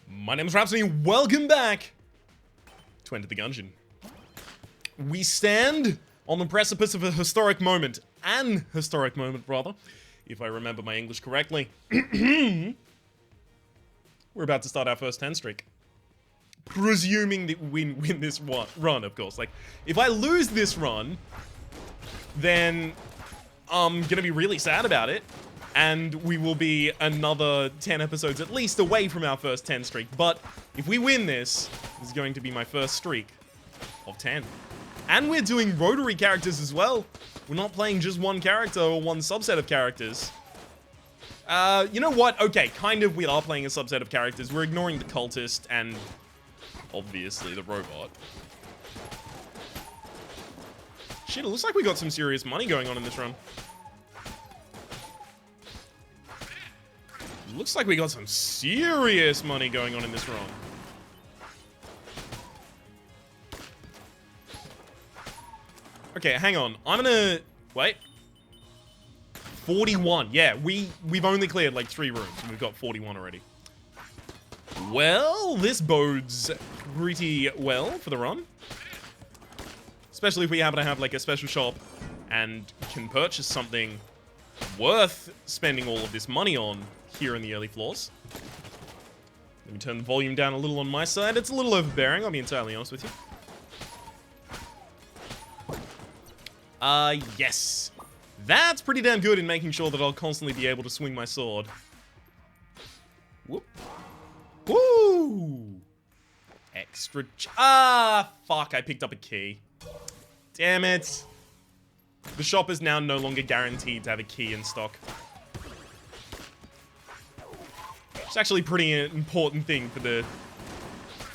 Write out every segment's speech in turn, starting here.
My name is Rhapsody, welcome back to Enter the Gungeon. We stand on the precipice of a historic moment. An historic moment, rather, if I remember my English correctly. We're about to start our first 10 streak. Presuming that we win this run, of course. Like, if I lose this run, then I'm gonna be really sad about it. And we will be another 10 episodes at least away from our first 10 streak. But if we win this is going to be my first streak of 10. And we're doing rotary characters as well. We're not playing just one character or one subset of characters. You know what? Okay, kind of we are playing a subset of characters. We're ignoring the cultist and obviously the robot. Shit, it looks like we got some serious money going on in this run. Looks like we got some serious money going on in this run. Okay, hang on. I'm gonna... Wait. 41. Yeah, we've only cleared like 3 rooms and we've got 41 already. Well, this bodes pretty well for the run. Especially if we happen to have like a special shop and can purchase something worth spending all of this money on here in the early floors. Let me turn the volume down a little on my side. It's a little overbearing, I'll be entirely honest with you. Yes. That's pretty damn good in making sure that I'll constantly be able to swing my sword. Whoop. Woo! Extra fuck, I picked up a key. Damn it. The shop is now no longer guaranteed to have a key in stock. It's actually a pretty important thing for the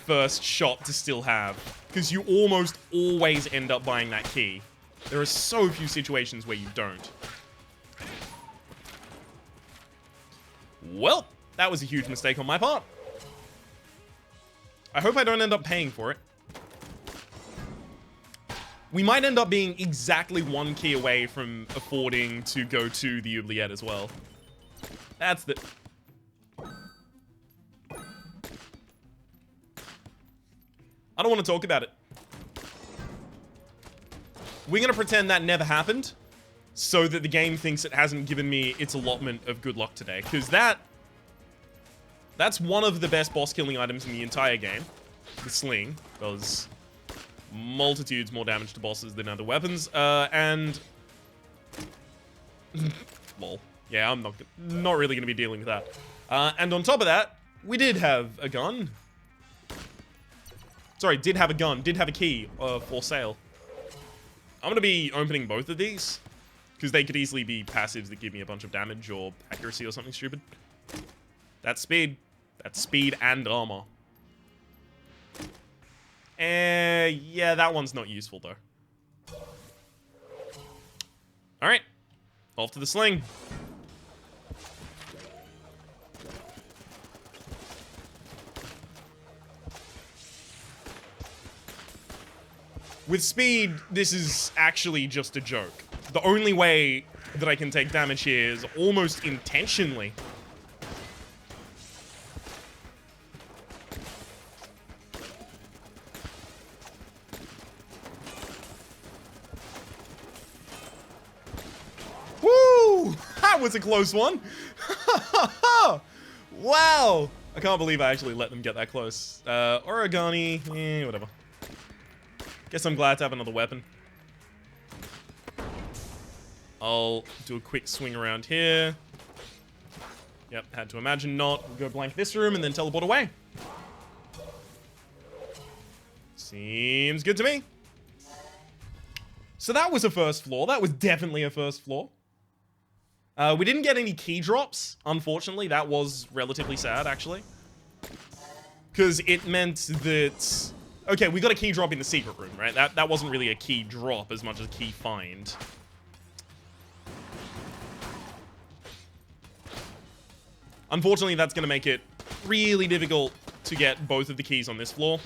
first shop to still have, because you almost always end up buying that key. There are so few situations where you don't. Well, that was a huge mistake on my part. I hope I don't end up paying for it. We might end up being exactly 1 key away from affording to go to the oubliette as well. That's the... I don't want to talk about it. We're gonna pretend that never happened, so that the game thinks it hasn't given me its allotment of good luck today. Because that's one of the best boss killing items in the entire game. The sling does multitudes more damage to bosses than other weapons, and... lol. Yeah, I'm not really gonna be dealing with that. And on top of that, we did have a gun. Sorry, did have a key for sale. I'm gonna be opening both of these, because they could easily be passives that give me a bunch of damage or accuracy or something stupid. That's speed. That's speed and armor. Yeah, that one's not useful though. Alright. Off to the sling. With speed, this is actually just a joke. The only way that I can take damage here is almost intentionally. Woo! That was a close one! Wow! I can't believe I actually let them get that close. Origami, whatever. Guess I'm glad to have another weapon. I'll do a quick swing around here. Yep, had to imagine not. We'll go blank this room and then teleport away. Seems good to me. So that was a first floor. That was definitely a first floor. We didn't get any key drops, unfortunately. That was relatively sad, actually. Because it meant that... Okay, we got a key drop in the secret room, right? That wasn't really a key drop as much as a key find. Unfortunately, that's going to make it really difficult to get both of the keys on this floor.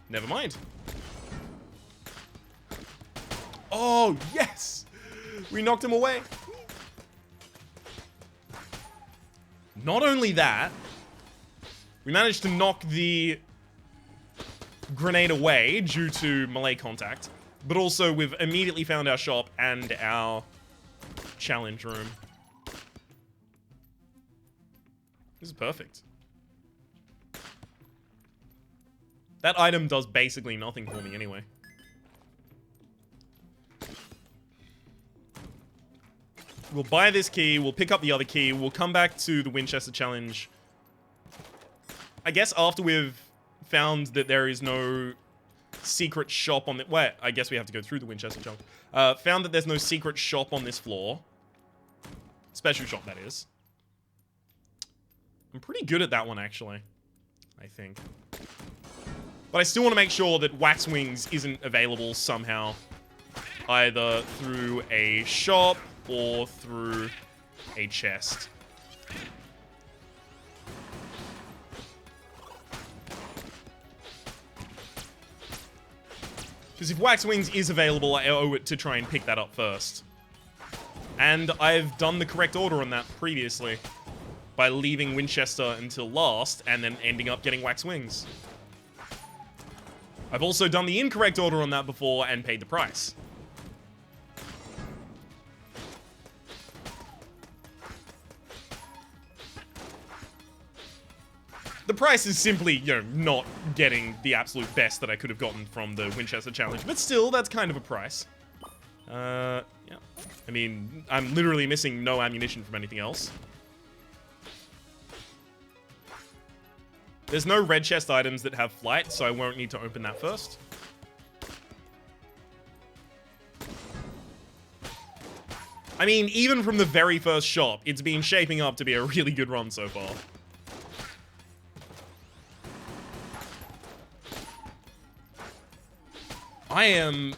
Never mind. Oh, yes! We knocked him away. Not only that, We managed to knock the grenade away due to melee contact, but also we've immediately found our shop and our challenge room. This is perfect. That item does basically nothing for me anyway. We'll buy this key, we'll pick up the other key, we'll come back to the Winchester challenge. I guess after we've found that there is no secret shop on the... Wait, I guess we have to go through the Winchester challenge. Found that there's no secret shop on this floor. Special shop, that is. I'm pretty good at that one, actually. I think. But I still want to make sure that Wax Wings isn't available somehow. Either through a shop or through a chest. Because if Wax Wings is available, I owe it to try and pick that up first. And I've done the correct order on that previously. By leaving Winchester until last, and then ending up getting Wax Wings. I've also done the incorrect order on that before, and paid the price. The price is simply, you know, not getting the absolute best that I could have gotten from the Winchester challenge. But still, that's kind of a price. Yeah. I mean, I'm literally missing no ammunition from anything else. There's no red chest items that have flight, so I won't need to open that first. I mean, even from the very first shop, it's been shaping up to be a really good run so far. I am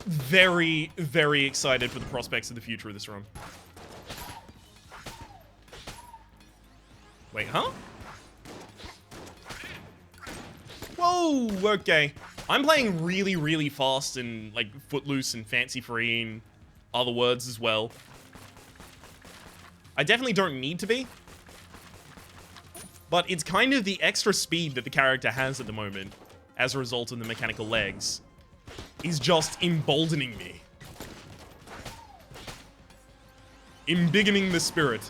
very, very excited for the prospects of the future of this run. Wait, huh? Whoa, okay. I'm playing really, really fast and, like, footloose and fancy-free and other words as well. I definitely don't need to be. But it's kind of the extra speed that the character has at the moment, as a result of the mechanical legs, is just emboldening me. Embiggening the spirit.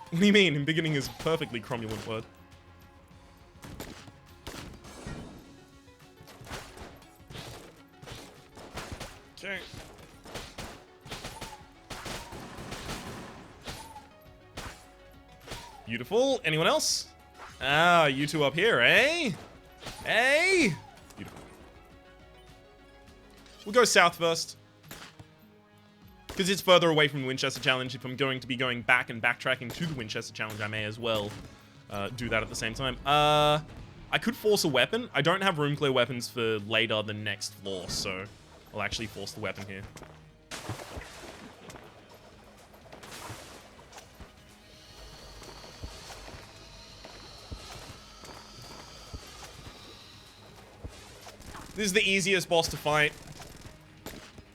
What do you mean? Embiggening is a perfectly cromulent word. Okay. Beautiful. Anyone else? Ah, you two up here, eh? Eh? Beautiful. We'll go south first. Because it's further away from the Winchester Challenge. If I'm going to be going back and backtracking to the Winchester Challenge, I may as well do that at the same time. I could force a weapon. I don't have room clear weapons for later the next floor, so I'll actually force the weapon here. This is the easiest boss to fight.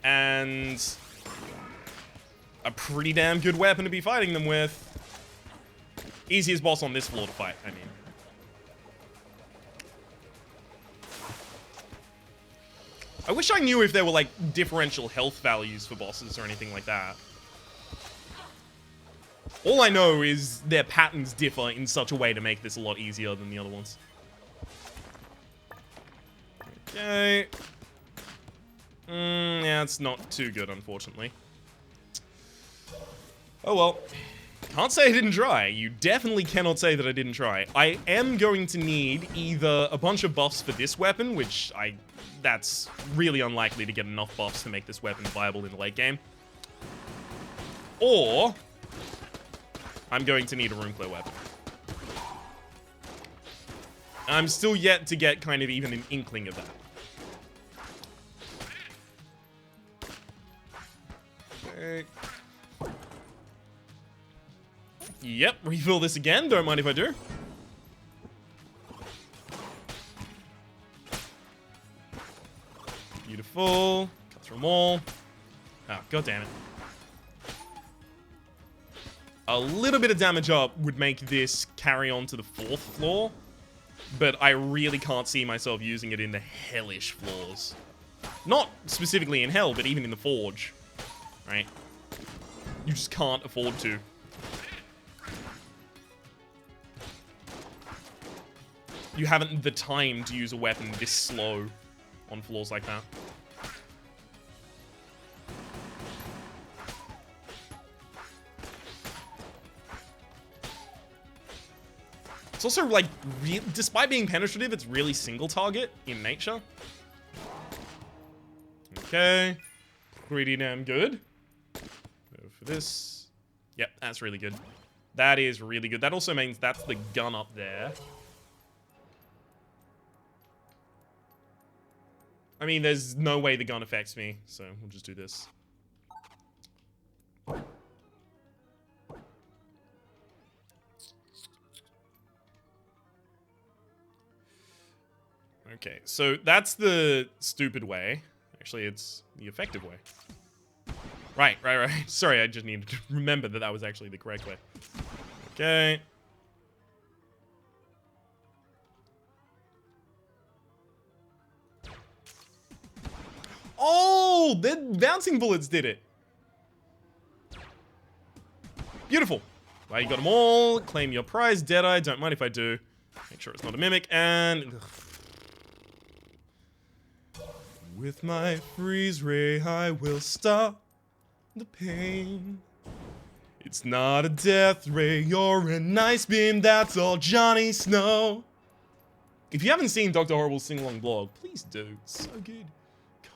And a pretty damn good weapon to be fighting them with. Easiest boss on this floor to fight, I mean. I wish I knew if there were, like, differential health values for bosses or anything like that. All I know is their patterns differ in such a way to make this a lot easier than the other ones. Okay. Yeah, it's not too good, unfortunately. Oh well. Can't say I didn't try. You definitely cannot say that I didn't try. I am going to need either a bunch of buffs for this weapon, which that's really unlikely to get enough buffs to make this weapon viable in the late game. Or I'm going to need a room clear weapon. I'm still yet to get kind of even an inkling of that. Okay. Yep, refill this again. Don't mind if I do. Beautiful. Cut through them all. Oh, god damn it. A little bit of damage up would make this carry on to the 4th floor, but I really can't see myself using it in the hellish floors. Not specifically in hell, but even in the forge, right? You just can't afford to. You haven't the time to use a weapon this slow on floors like that. It's also, like, despite being penetrative, it's really single target in nature. Okay. Pretty damn good. Go for this. Yep, that's really good. That is really good. That also means that's the gun up there. I mean, there's no way the gun affects me, so we'll just do this. Okay, so that's the stupid way. Actually, it's the effective way. Right. Sorry, I just needed to remember that that was actually the correct way. Okay. Oh, the bouncing bullets did it. Beautiful. Well, you got them all. Claim your prize, Deadeye. Don't mind if I do. Make sure it's not a mimic. And with my freeze ray, I will stop the pain. It's not a death ray, you're an ice beam, that's all Johnny Snow. If you haven't seen Dr. Horrible's sing-along blog, please do. It's so good.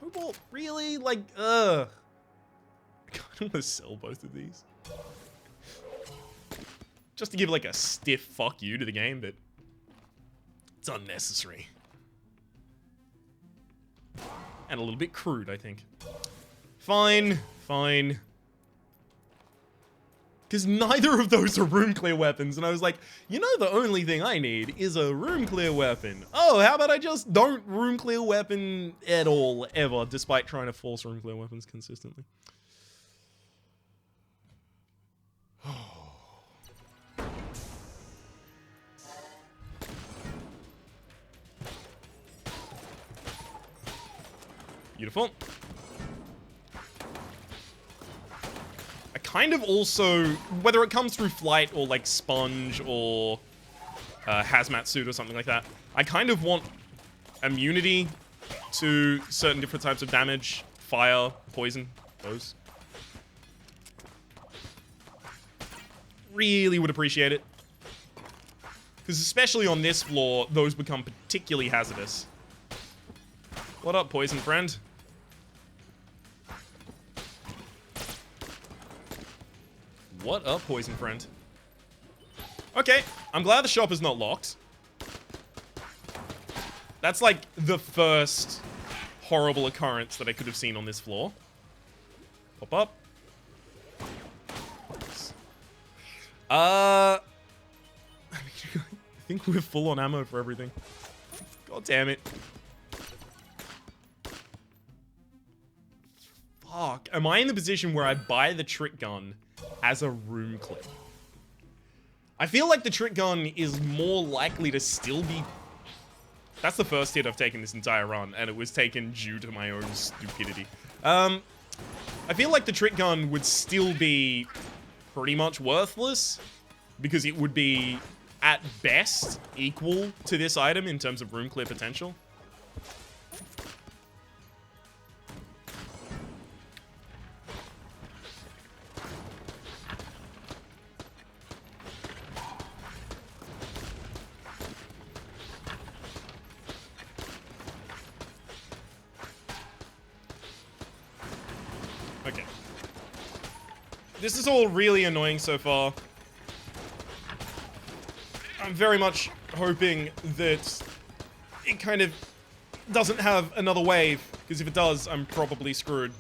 Cobalt, really? Like, ugh. I kind of want to sell both of these. Just to give, like, a stiff fuck you to the game, but it's unnecessary. And a little bit crude, I think. Fine. Because neither of those are room clear weapons, and I was like, you know, the only thing I need is a room clear weapon. Oh, how about I just don't room clear weapon at all, ever, despite trying to force room clear weapons consistently. Beautiful. I kind of also, whether it comes through flight or like sponge or hazmat suit or something like that, I kind of want immunity to certain different types of damage, fire, poison, those. Really would appreciate it. Because especially on this floor, those become particularly hazardous. What up, poison friend? What up, poison friend? Okay, I'm glad the shop is not locked. That's like the first horrible occurrence that I could have seen on this floor. Pop up. I think we're full on ammo for everything. God damn it. Fuck. Am I in the position where I buy the trick gun as a room clip? I feel like the trick gun is more likely to still be... That's the first hit I've taken this entire run, and it was taken due to my own stupidity. I feel like the trick gun would still be pretty much worthless, because it would be, at best, equal to this item in terms of room clear potential. Okay. This is all really annoying so far. I'm very much hoping that it kind of doesn't have another wave, because if it does, I'm probably screwed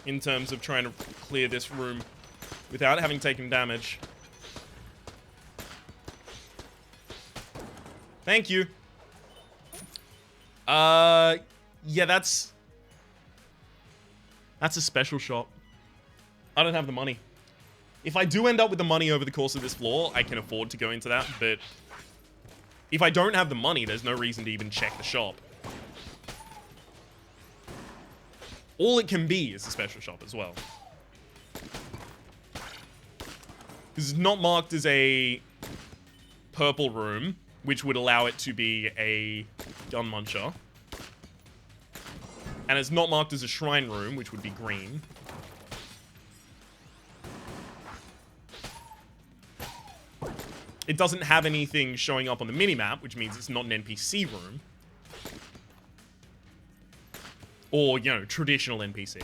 in terms of trying to clear this room without having taken damage. Thank you. Yeah, that's a special shop. I don't have the money. If I do end up with the money over the course of this floor, I can afford to go into that, but if I don't have the money, there's no reason to even check the shop. All it can be is a special shop as well. Because it's not marked as a purple room, which would allow it to be a gun muncher. And it's not marked as a shrine room, which would be green. It doesn't have anything showing up on the minimap, which means it's not an NPC room. Or, you know, traditional NPC.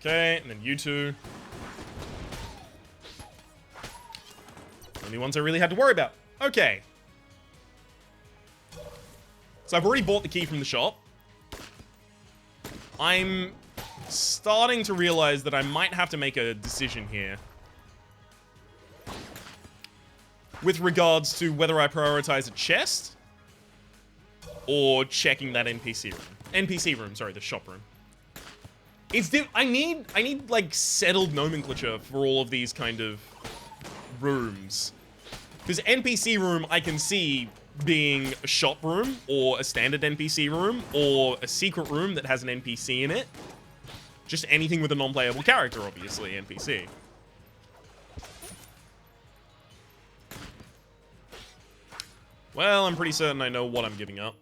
Okay, and then you two. Only ones I really had to worry about. Okay. So I've already bought the key from the shop. I'm starting to realize that I might have to make a decision here. With regards to whether I prioritize a chest or checking that NPC room. NPC room, sorry, the shop room. I need like settled nomenclature for all of these kind of rooms. Because NPC room I can see being a shop room or a standard NPC room or a secret room that has an NPC in it. Just anything with a non-playable character, obviously, NPC. Well, I'm pretty certain I know what I'm giving up.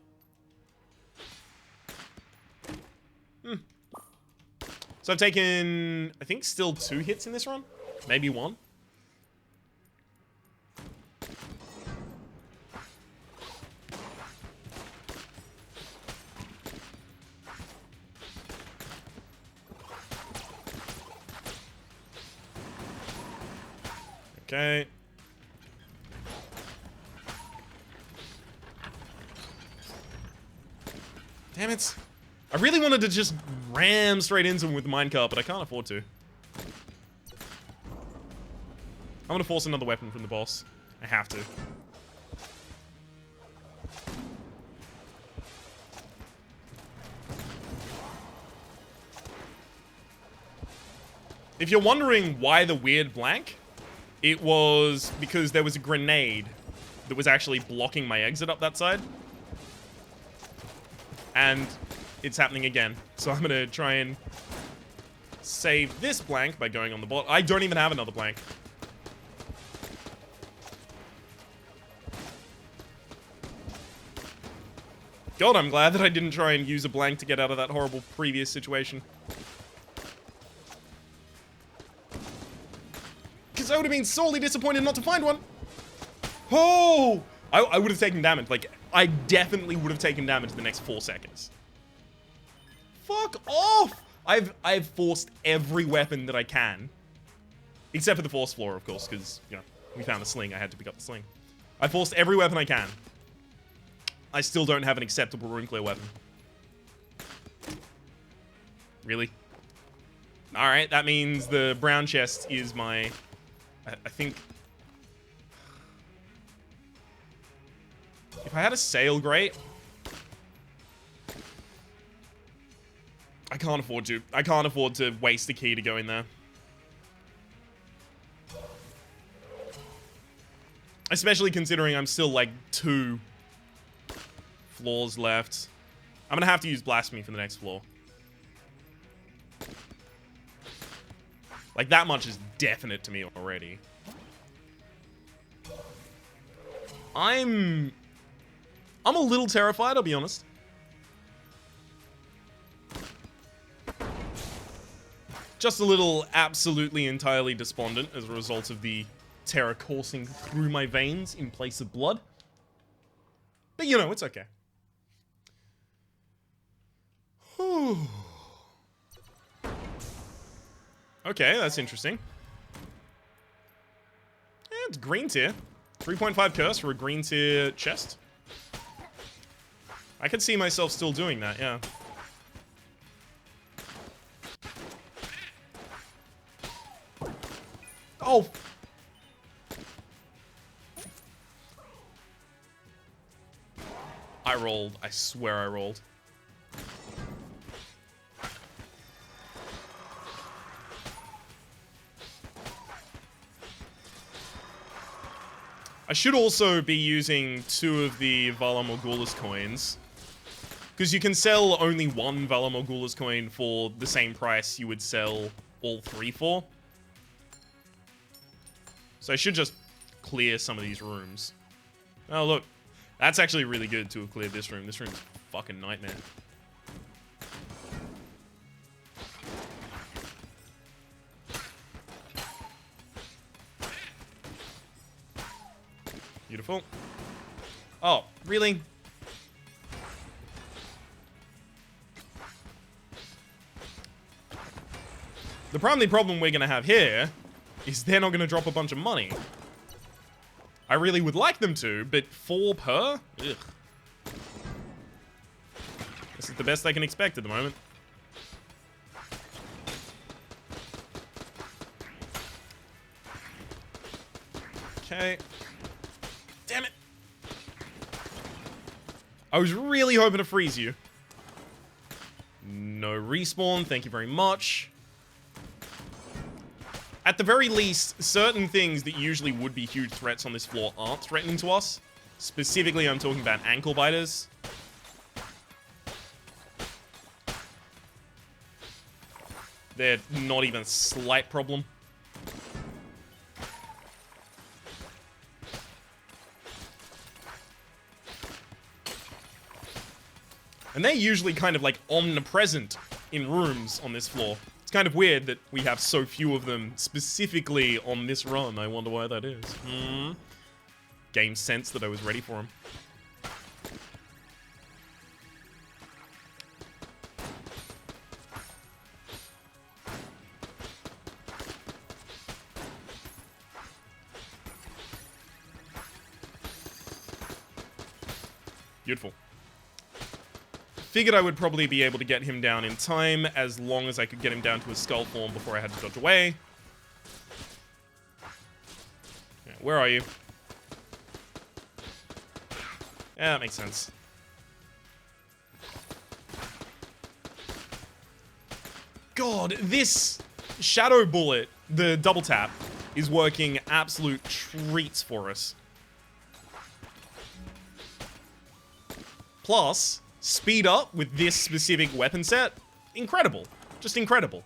So I've taken, I think, still 2 hits in this run? Maybe 1? Okay. Damn it. I really wanted to just ram straight into him with the minecart, but I can't afford to. I'm gonna force another weapon from the boss. I have to. If you're wondering why the weird blank, it was because there was a grenade that was actually blocking my exit up that side. And it's happening again. So I'm gonna try and save this blank by going on the bot. I don't even have another blank. God, I'm glad that I didn't try and use a blank to get out of that horrible previous situation. Because I would have been sorely disappointed not to find one. Oh! I would have taken damage. Like, I definitely would have taken damage the next 4 seconds. Fuck off! I've forced every weapon that I can. Except for the force floor, of course, because, you know, we found a sling. I had to pick up the sling. I forced every weapon I can. I still don't have an acceptable room clear weapon. Really? Alright, that means the brown chest is my... I think... If I had a sail grate... I can't afford to. I can't afford to waste the key to go in there. Especially considering I'm still like 2 floors left. I'm gonna have to use Blasphemy for the next floor. Like, that much is definite to me already. I'm a little terrified, I'll be honest. Just a little absolutely entirely despondent as a result of the terror coursing through my veins in place of blood. But, you know, it's okay. Okay, that's interesting. Yeah, it's green tier. 3.5 curse for a green tier chest. I could see myself still doing that, yeah. Oh! I rolled. I swear I rolled. I should also be using 2 of the Vala Morghulis coins. Because you can sell only 1 Vala Morghulis coin for the same price you would sell all 3 for. So I should just clear some of these rooms. Oh, look. That's actually really good to have cleared this room. This room's a fucking nightmare. Beautiful. Oh, really? The primary problem we're gonna have here is they're not gonna drop a bunch of money. I really would like them to, but 4 per? Ugh. This is the best I can expect at the moment. Okay. Damn it. I was really hoping to freeze you. No respawn, thank you very much. At the very least, certain things that usually would be huge threats on this floor aren't threatening to us. Specifically, I'm talking about ankle biters. They're not even a slight problem. And they're usually kind of like omnipresent in rooms on this floor. It's kind of weird that we have so few of them specifically on this run. I wonder why that is. Game sense that I was ready for them. Beautiful. Figured I would probably be able to get him down in time, as long as I could get him down to his skull form before I had to dodge away. Yeah, where are you? Yeah, that makes sense. God, this Shadow Bullet, the double tap, is working absolute treats for us. Plus, speed up with this specific weapon set, incredible. Just incredible.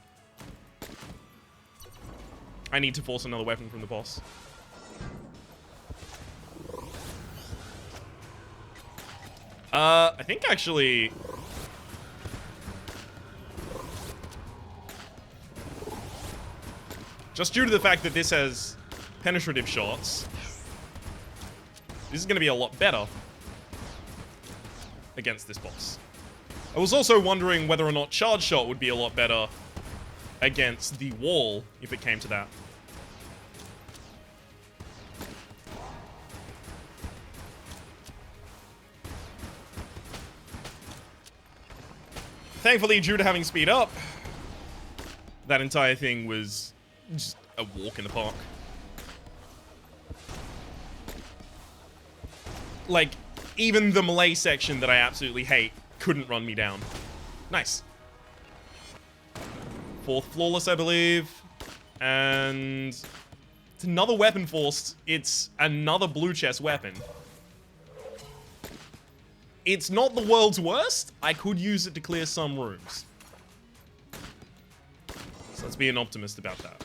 I need to force another weapon from the boss. I think actually... just due to the fact that this has penetrative shots, this is going to be a lot better against this boss. I was also wondering whether or not charge shot would be a lot better against the wall if it came to that. Thankfully, due to having speed up, that entire thing was just a walk in the park. Like, even the melee section that I absolutely hate couldn't run me down. Nice. 4th flawless, I believe. And it's another weapon forced. It's another blue chest weapon. It's not the world's worst. I could use it to clear some rooms. So let's be an optimist about that.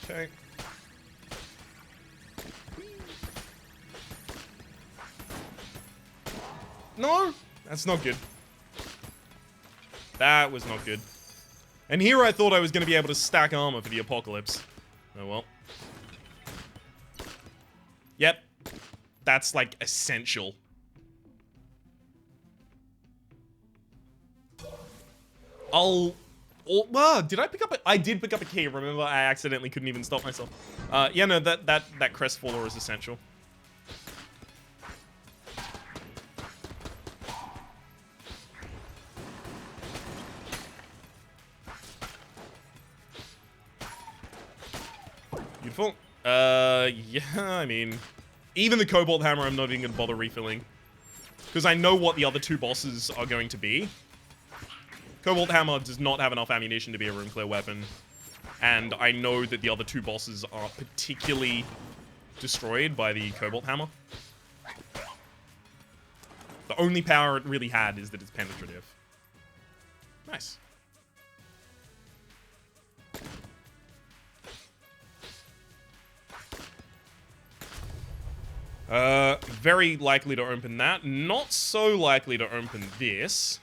Okay. No, that's not good. That was not good. And here I thought I was going to be able to stack armor for the apocalypse. Oh well. Yep. That's like essential. Did I pick up I did pick up a key. Remember, I accidentally couldn't even stop myself. Yeah, no, that crest faller is essential. Wonderful. Yeah, I mean, even the Cobalt Hammer I'm not even going to bother refilling. Because I know what the other two bosses are going to be. Cobalt Hammer does not have enough ammunition to be a room clear weapon. And I know that the other two bosses are particularly destroyed by the Cobalt Hammer. The only power it really had is that it's penetrative. Nice. Very likely to open that. Not so likely to open this.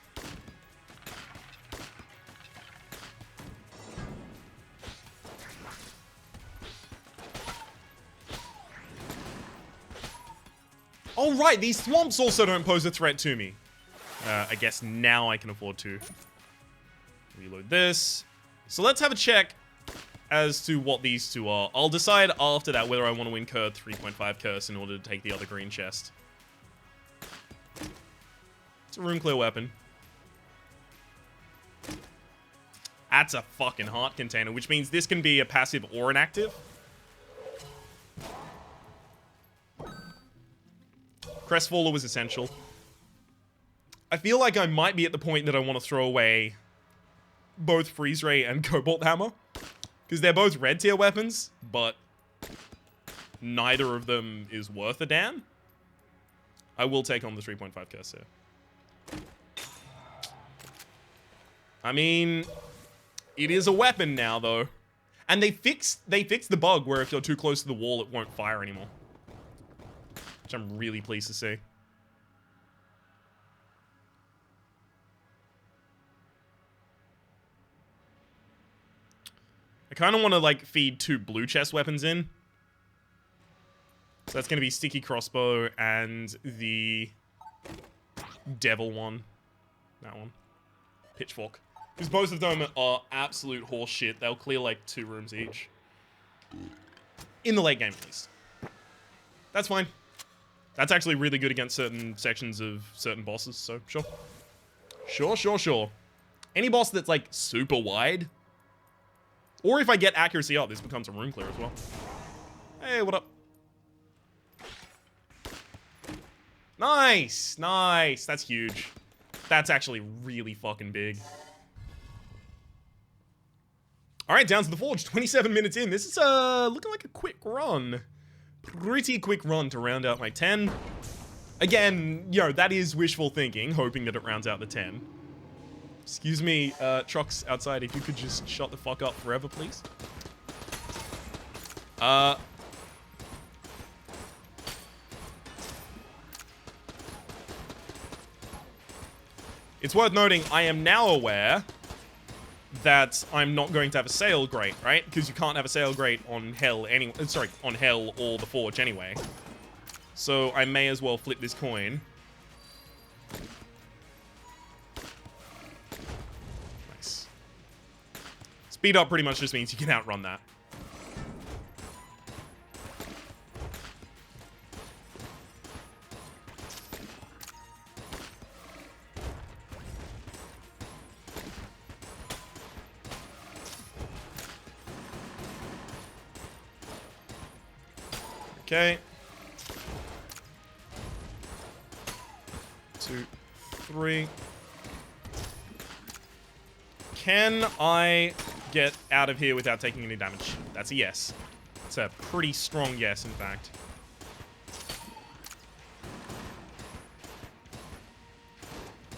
Oh, right, these thwomps also don't pose a threat to me. I guess now I can afford to reload this. So let's have a check as to what these two are. I'll decide after that whether I want to incur 3.5 curse in order to take the other green chest. It's a room clear weapon. That's a fucking heart container, which means this can be a passive or an active. Crestfaller was essential. I feel like I might be at the point that I want to throw away both Freeze Ray and Cobalt Hammer. Because they're both red tier weapons, but neither of them is worth a damn. I will take on the 3.5 curse here. I mean, it is a weapon now, though. And they fixed the bug where if you're too close to the wall, it won't fire anymore. Which I'm really pleased to see. I kind of want to, like, feed two blue chest weapons in. So that's going to be Sticky Crossbow and the Devil one. That one. Pitchfork. Because both of them are absolute horse shit. They'll clear, like, 2 rooms each. In the late game, at least. That's fine. That's actually really good against certain sections of certain bosses, so sure. Sure. Any boss that's, like, super wide... Or if I get accuracy up, this becomes a room clear as well. Hey, what up? Nice! That's huge. That's actually really fucking big. Alright, down to the Forge. 27 minutes in. This is looking like a quick run. Pretty quick run to round out my 10. Again, you know, that is wishful thinking, hoping that it rounds out the 10. Excuse me, trucks outside, if you could just shut the fuck up forever, please. It's worth noting, I am now aware that I'm not going to have a sale grate, right? Because you can't have a sale grate on Hell anyway. Sorry, on Hell or the Forge anyway. So I may as well flip this coin. Speed up pretty much just means you can outrun that. Okay. 2, 3. Can I get out of here without taking any damage? That's a yes. It's a pretty strong yes, in fact.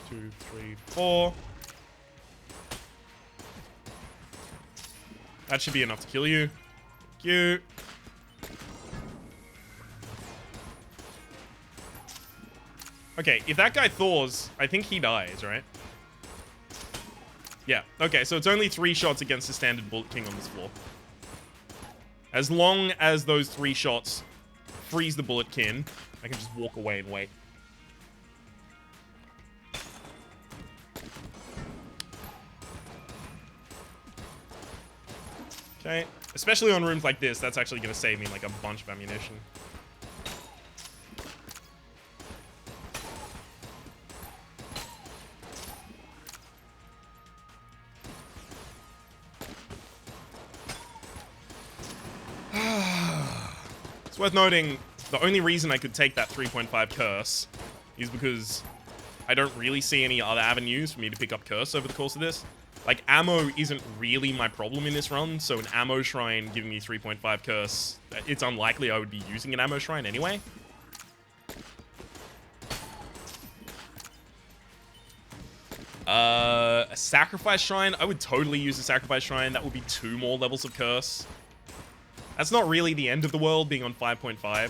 Two, three, 4. That should be enough to kill you. Thank you. Okay, if that guy thaws, I think he dies, right? Yeah, okay, so it's only 3 shots against the standard Bullet King on this floor. As long as those 3 shots freeze the Bullet King, I can just walk away and wait. Okay, especially on rooms like this, that's actually going to save me like a bunch of ammunition. worth noting, the only reason I could take that 3.5 curse is because I don't really see any other avenues for me to pick up curse over the course of this. Like, ammo isn't really my problem in this run, so an ammo shrine giving me 3.5 curse, it's unlikely I would be using an ammo shrine anyway. A sacrifice shrine? I would totally use a sacrifice shrine. That would be 2 more levels of curse. That's not really the end of the world, being on 5.5.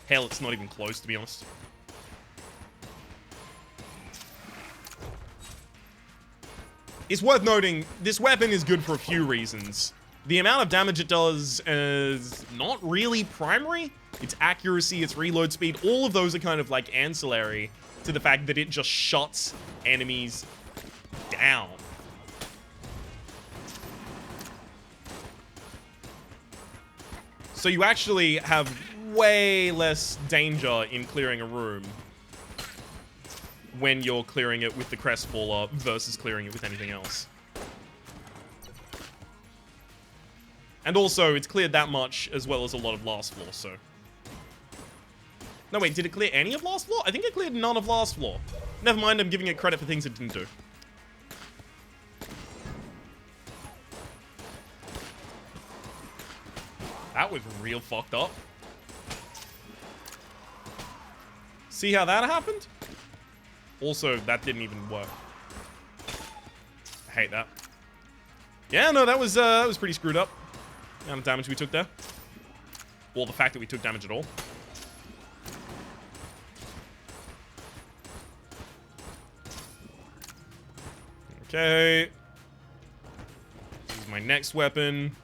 Hell, it's not even close, to be honest. It's worth noting, this weapon is good for a few reasons. The amount of damage it does is not really primary. Its accuracy, its reload speed, all of those are kind of like ancillary to the fact that it just shuts enemies down. So you actually have way less danger in clearing a room when you're clearing it with the Crestfaller versus clearing it with anything else. And also, it's cleared that much as well as a lot of last floor, so... No, wait, did it clear any of last floor? I think it cleared none of last floor. Never mind, I'm giving it credit for things it didn't do. That was real fucked up. See how that happened? Also, that didn't even work. I hate that. Yeah, no, that was pretty screwed up. The amount of damage we took there. Or the fact that we took damage at all. Okay. This is my next weapon.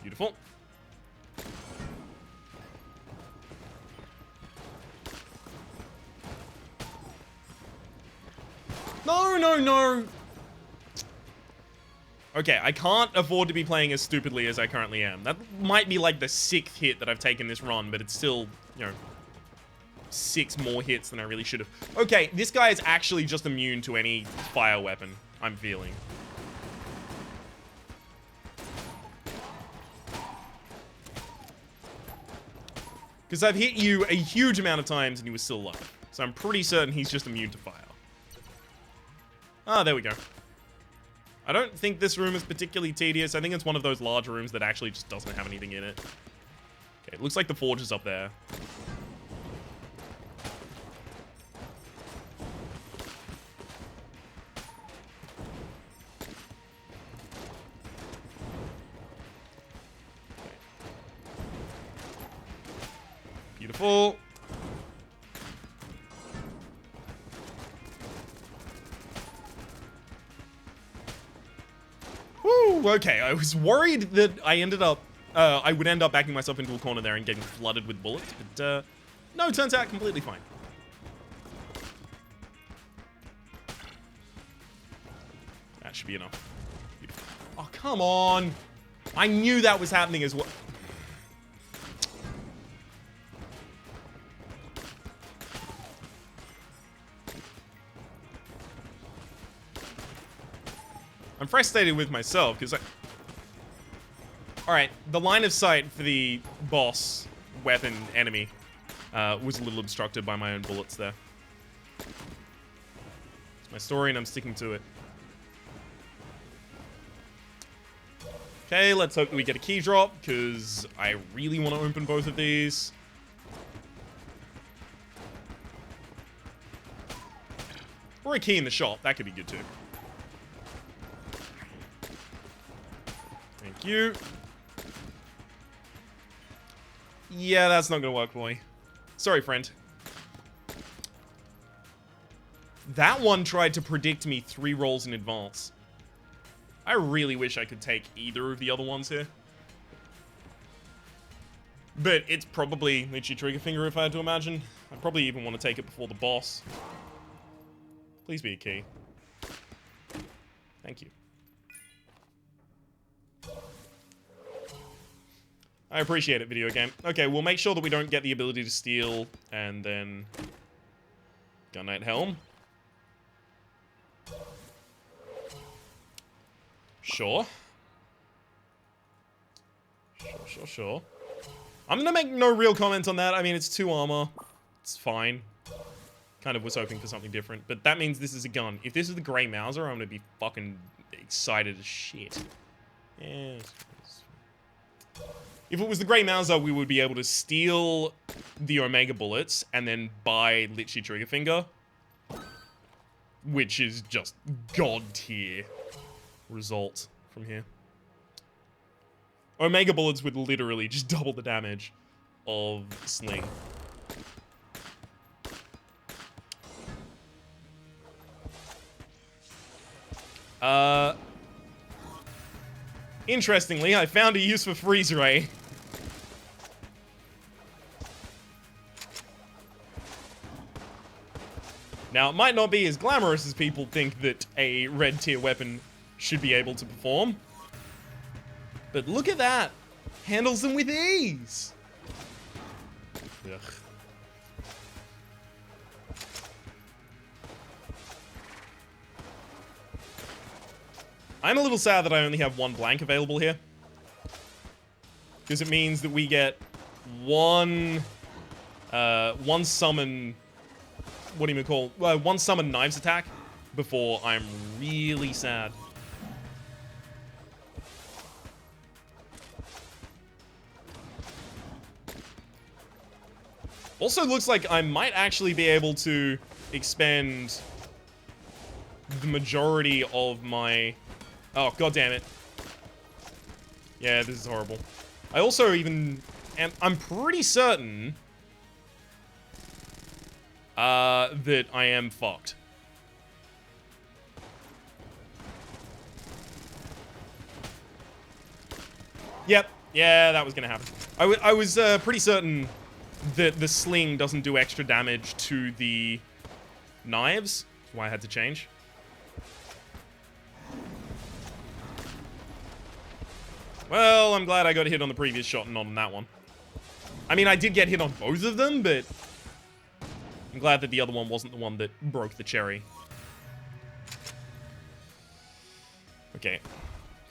Beautiful. No, no, no. Okay, I can't afford to be playing as stupidly as I currently am. That might be like the 6th hit that I've taken this run, but it's still, you know, 6 more hits than I really should have. Okay, this guy is actually just immune to any fire weapon, I'm feeling. Because I've hit you a huge amount of times and you were still alive. So I'm pretty certain he's just immune to fire. Ah, there we go. I don't think this room is particularly tedious. I think it's one of those large rooms that actually just doesn't have anything in it. Okay, it looks like the forge is up there. Beautiful. Woo, okay, I was worried that I would end up backing myself into a corner there and getting flooded with bullets, but no, it turns out completely fine. That should be enough. Beautiful. Oh, come on. I knew that was happening as well. I'm frustrated with myself, because Alright, the line of sight for the boss weapon enemy was a little obstructed by my own bullets there. It's my story and I'm sticking to it. Okay, let's hope that we get a key drop, because I really want to open both of these. Or a key in the shop, that could be good too. Thank you. Yeah, that's not gonna work for me. Sorry, friend. That one tried to predict me 3 rolls in advance. I really wish I could take either of the other ones here. But it's probably literally trigger finger if I had to imagine. I'd probably even want to take it before the boss. Please be a key. Thank you. I appreciate it, video game. Okay, we'll make sure that we don't get the ability to steal, and then... Gun Knight Helm. Sure. Sure. I'm gonna make no real comment on that. I mean, it's 2 armor. It's fine. Kind of was hoping for something different, but that means this is a gun. If this is the Grey Mauser, I'm gonna be fucking excited as shit. Yeah. If it was the Grey Mauser, we would be able to steal the Omega bullets and then buy Litchi Triggerfinger, which is just god tier result from here. Omega bullets would literally just double the damage of Sling. Interestingly, I found a use for Freeze Ray. Now, it might not be as glamorous as people think that a red tier weapon should be able to perform. But look at that. Handles them with ease. Ugh. I'm a little sad that I only have 1 blank available here. Because it means that we get one summon... What do you call? One summon Knives attack before I'm really sad. Also looks like I might actually be able to expend the majority of my... Oh, god damn it. Yeah, this is horrible. I also even am... I'm pretty certain... that I am fucked. Yep. Yeah, that was gonna happen. I was pretty certain that the sling doesn't do extra damage to the knives. That's why I had to change. Well, I'm glad I got a hit on the previous shot and not on that one. I mean, I did get hit on both of them, but I'm glad that the other one wasn't the one that broke the cherry. Okay.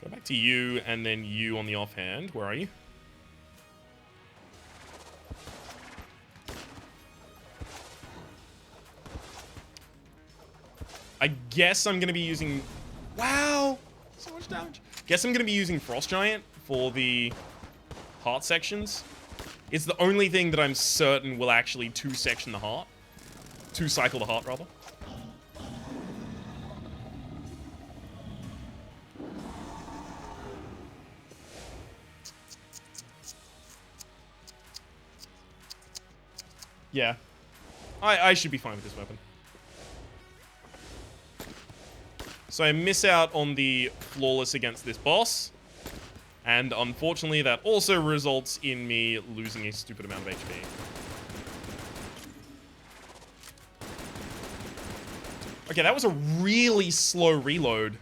Go back to you, and then you on the offhand. Where are you? I guess I'm going to be using... Wow! So much damage. Guess I'm going to be using Frost Giant for the heart sections. It's the only thing that I'm certain will actually two-section the heart. Two-cycle the heart, rather. Yeah. I should be fine with this weapon. So I miss out on the flawless against this boss. And unfortunately, that also results in me losing a stupid amount of HP. Okay, that was a really slow reload.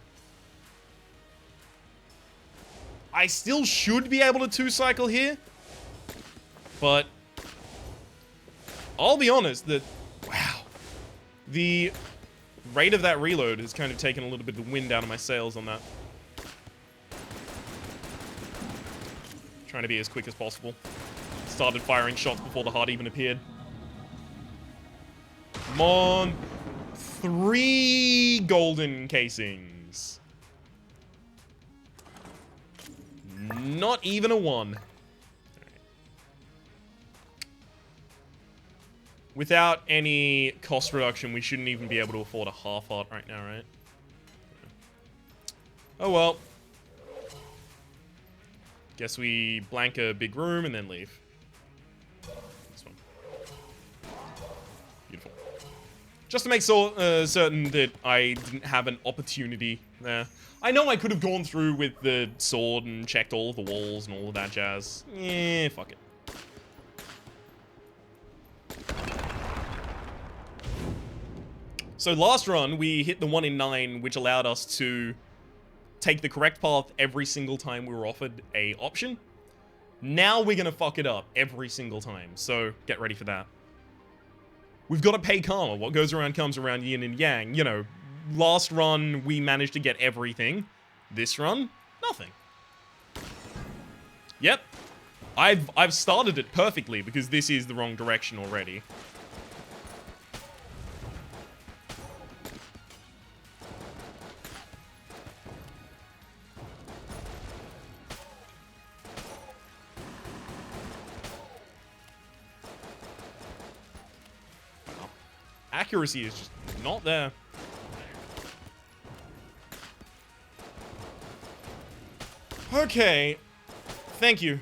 I still should be able to two-cycle here. But I'll be honest that, wow, the rate of that reload has kind of taken a little bit of the wind out of my sails on that. Trying to be as quick as possible. Started firing shots before the heart even appeared. Come on. 3 golden casings. Not even a 1. Without any cost reduction, we shouldn't even be able to afford a half heart right now, right? Oh well. Guess we blank a big room and then leave. This one. Beautiful. Just to make certain that I didn't have an opportunity there. I know I could have gone through with the sword and checked all of the walls and all of that jazz. Yeah, fuck it. So last run, we hit the 1 in 9, which allowed us to take the correct path every single time we were offered a option. Now we're gonna fuck it up every single time, so get ready for that. We've got to pay karma. What goes around comes around, yin and yang. You know, last run, we managed to get everything. This run, nothing. Yep. I've started it perfectly because this is the wrong direction already. Accuracy is just not there. Okay. Thank you.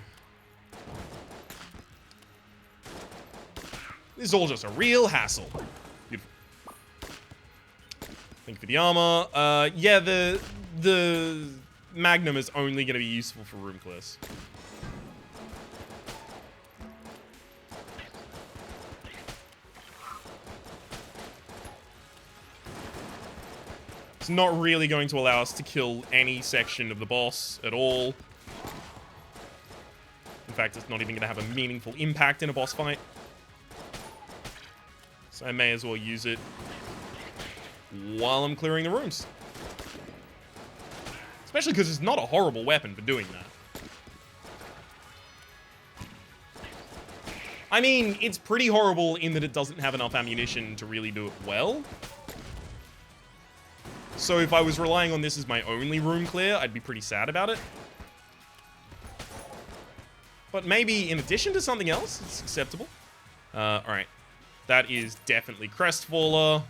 This is all just a real hassle. Beautiful. Thank you for the armor. Yeah, the Magnum is only going to be useful for room clears. It's not really going to allow us to kill any section of the boss at all. In fact, it's not even going to have a meaningful impact in a boss fight. So I may as well use it while I'm clearing the rooms. Especially because it's not a horrible weapon for doing that. I mean, it's pretty horrible in that it doesn't have enough ammunition to really do it well. So if I was relying on this as my only room clear, I'd be pretty sad about it. But maybe in addition to something else, it's acceptable. Alright. That is definitely Crestfaller,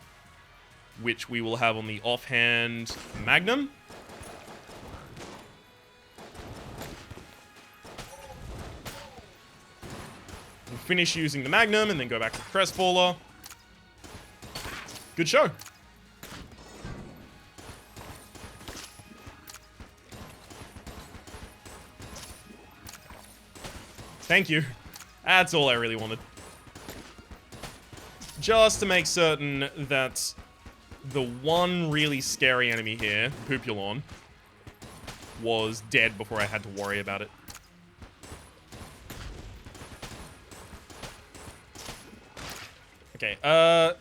which we will have on the offhand Magnum. We'll finish using the Magnum and then go back to Crestfaller. Good show. Thank you. That's all I really wanted. Just to make certain that the one really scary enemy here, Pupulon, was dead before I had to worry about it. Okay, I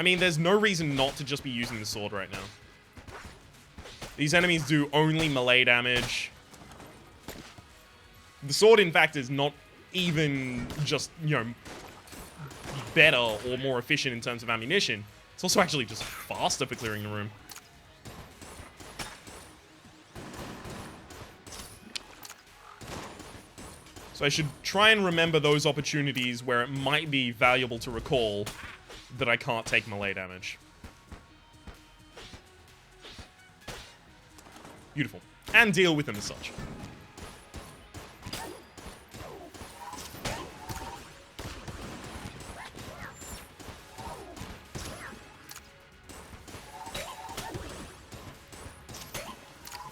mean, there's no reason not to just be using the sword right now. These enemies do only melee damage. The sword, in fact, is not even just, you know, better or more efficient in terms of ammunition. It's also actually just faster for clearing the room. So I should try and remember those opportunities where it might be valuable to recall that I can't take melee damage. Beautiful. And deal with them as such.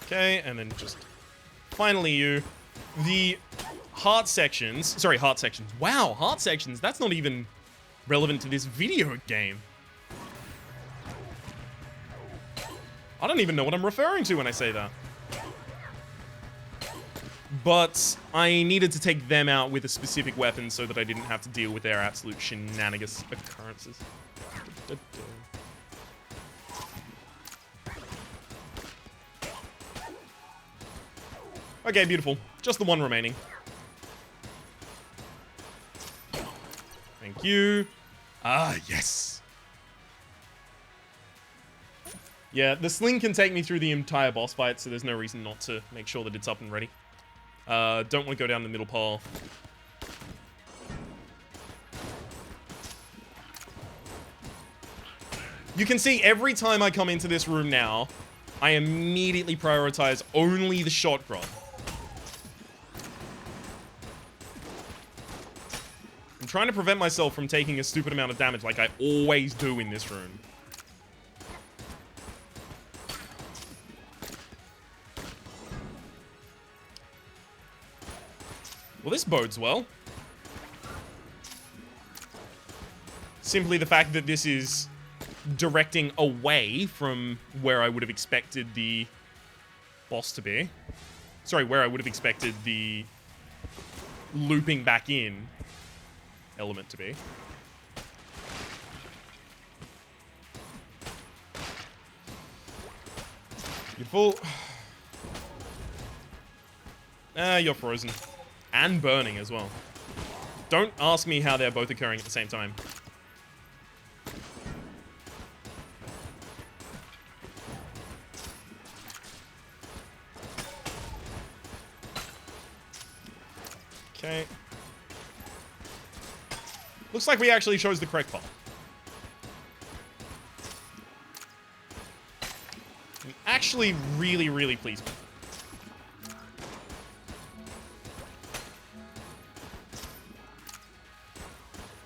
Okay, and then just finally you. The heart sections. Sorry, heart sections. Wow, heart sections. That's not even relevant to this video game. I don't even know what I'm referring to when I say that. But I needed to take them out with a specific weapon so that I didn't have to deal with their absolute shenanigans occurrences. Okay, beautiful. Just the one remaining. Thank you. Ah, yes. Yeah, the sling can take me through the entire boss fight, so there's no reason not to make sure that it's up and ready. Don't want to go down the middle path. You can see every time I come into this room now, I immediately prioritize only the shotgun. I'm trying to prevent myself from taking a stupid amount of damage like I always do in this room. Well, this bodes well. Simply the fact that this is directing away from where I would have expected the boss to be. Sorry, where I would have expected the looping back in element to be. Beautiful. You're frozen. And burning as well. Don't ask me how they're both occurring at the same time. Okay. Looks like we actually chose the correct path. I'm actually really, really pleased with it.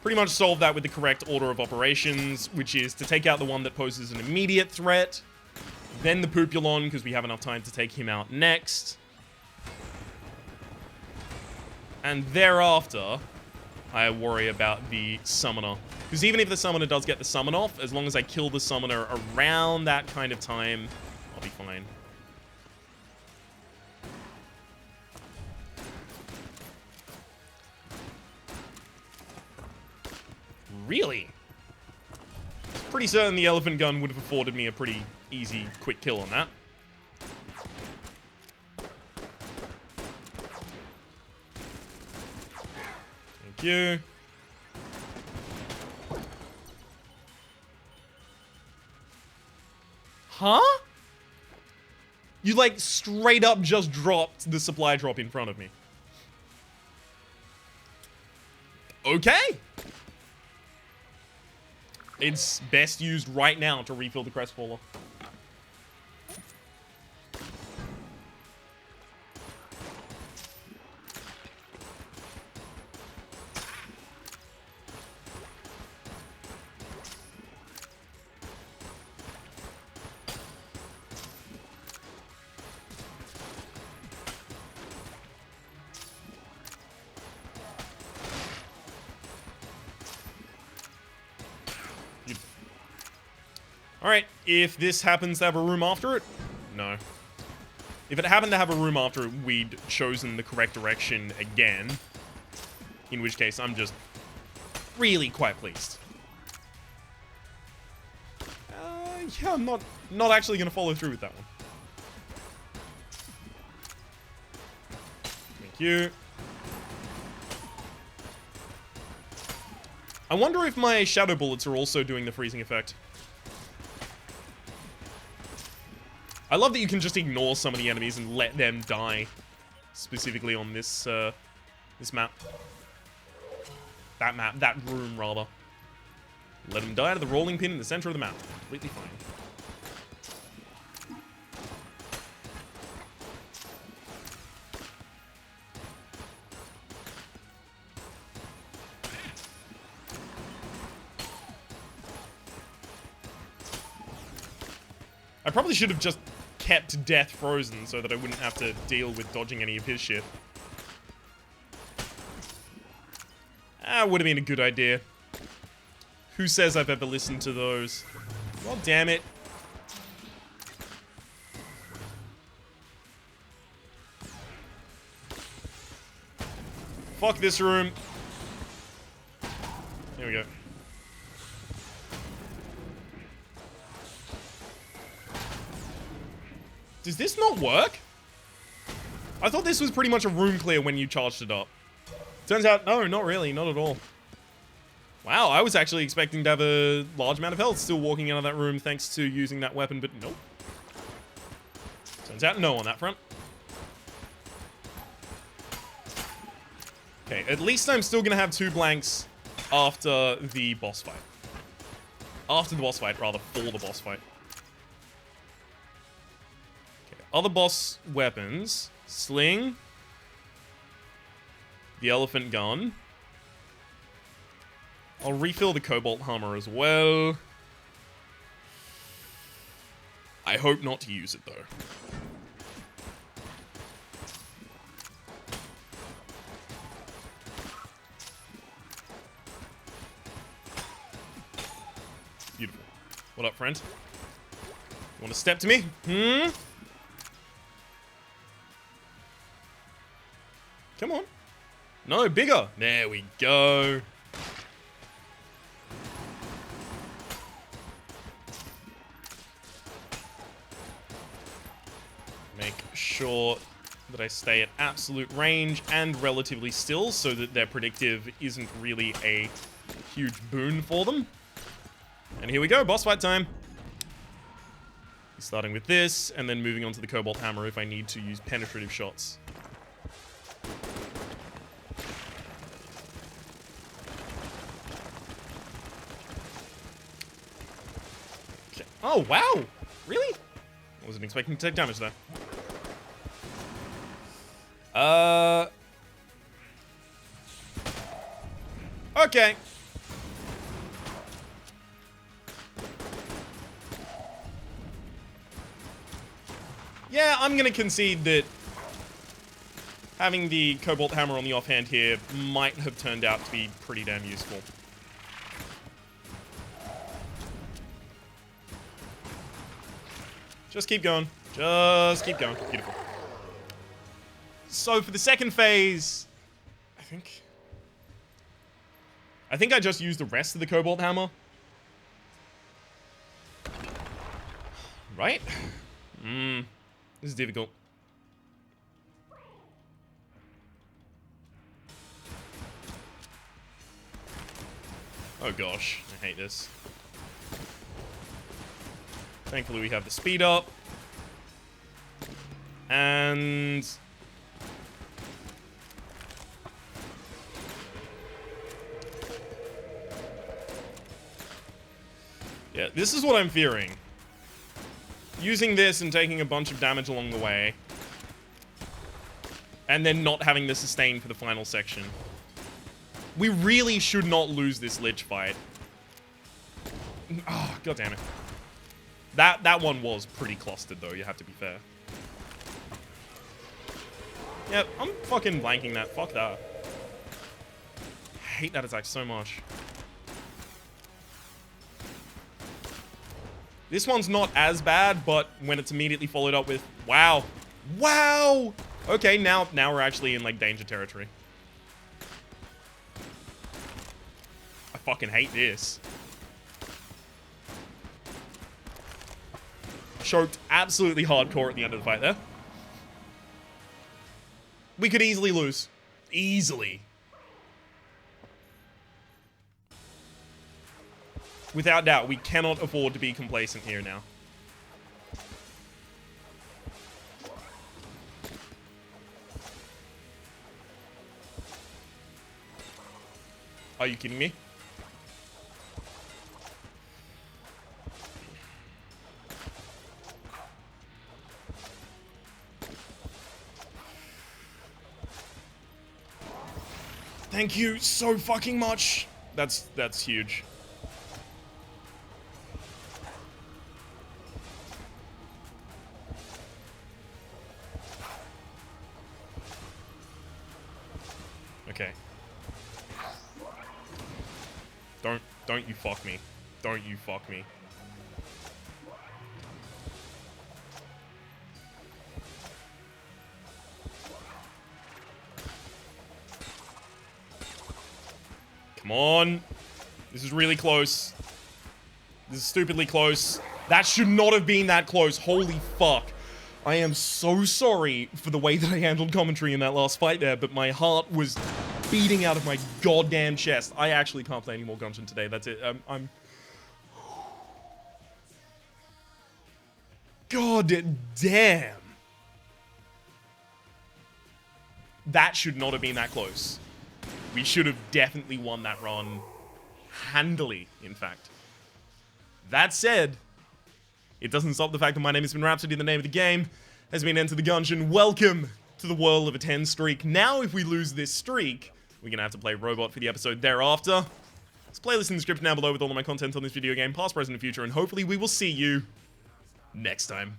Pretty much solved that with the correct order of operations, which is to take out the one that poses an immediate threat, then the Poopulon, because we have enough time to take him out next. And thereafter, I worry about the Summoner. Because even if the Summoner does get the summon off, as long as I kill the Summoner around that kind of time, I'll be fine. Really? Pretty certain the Elephant Gun would have afforded me a pretty easy, quick kill on that. Thank you. Huh? You, like, straight up just dropped the supply drop in front of me. Okay. It's best used right now to refill the Crestfaller. Alright, if this happens to have a room after it, no. If it happened to have a room after it, we'd chosen the correct direction again. In which case, I'm just really quite pleased. Yeah, I'm not actually going to follow through with that one. Thank you. I wonder if my shadow bullets are also doing the freezing effect. I love that you can just ignore some of the enemies and let them die. Specifically on this, this map. That room, rather. Let them die to the rolling pin in the center of the map. Completely fine. I probably should have just kept Death frozen so that I wouldn't have to deal with dodging any of his shit. Would have been a good idea. Who says I've ever listened to those? God damn it. Fuck this room. Here we go. Does this not work? I thought this was pretty much a room clear when you charged it up. Turns out, no, not really, not at all. Wow, I was actually expecting to have a large amount of health still walking out of that room thanks to using that weapon, but nope. Turns out no on that front. Okay, at least I'm still gonna have 2 blanks after the boss fight. After the boss fight, rather, for the boss fight. Okay, other boss weapons. Sling. The elephant gun. I'll refill the cobalt hammer as well. I hope not to use it, though. Beautiful. What up, friend? You want to step to me? Hmm? Come on. No, bigger. There we go. Make sure that I stay at absolute range and relatively still so that their predictive isn't really a huge boon for them. And here we go, boss fight time. Starting with this, and then moving on to the Cobalt Hammer if I need to use penetrative shots. Okay. Oh, wow! Really? I wasn't expecting to take damage there. Okay. Yeah, I'm gonna concede that having the Cobalt Hammer on the offhand here might have turned out to be pretty damn useful. Just keep going. Just keep going. Beautiful. So for the second phase, I think I just used the rest of the Cobalt Hammer. Right? This is difficult. Oh gosh, I hate this. Thankfully we have the speed up. And... yeah, this is what I'm fearing. Using this and taking a bunch of damage along the way. And then not having the sustain for the final section. We really should not lose this Lich fight. Oh, god damn it. That one was pretty clustered though, you have to be fair. Yep, I'm fucking blanking that. Fuck that. I hate that attack so much. This one's not as bad, but when it's immediately followed up with, wow. Wow! Okay, now we're actually in, like, danger territory. I fucking hate this. Choked absolutely hardcore at the end of the fight there. We could easily lose. Easily. Without doubt, we cannot afford to be complacent here now. Are you kidding me? Thank you so fucking much. That's huge. Okay. Don't you fuck me. Don't you fuck me. Come on. This is really close. This is stupidly close. That should not have been that close. Holy fuck. I am so sorry for the way that I handled commentary in that last fight there, but my heart was beating out of my goddamn chest. I actually can't play any more Gungeon today. That's it. I'm... God damn. That should not have been that close. We should have definitely won that run handily, in fact. That said, it doesn't stop the fact that my name has been Rhapsody. The name of the game has been Enter the Gungeon. Welcome to the world of a 10 streak. Now, if we lose this streak, we're going to have to play Robot for the episode thereafter. There's a playlist in the description down below with all of my content on this video game, past, present, and future, and hopefully we will see you next time.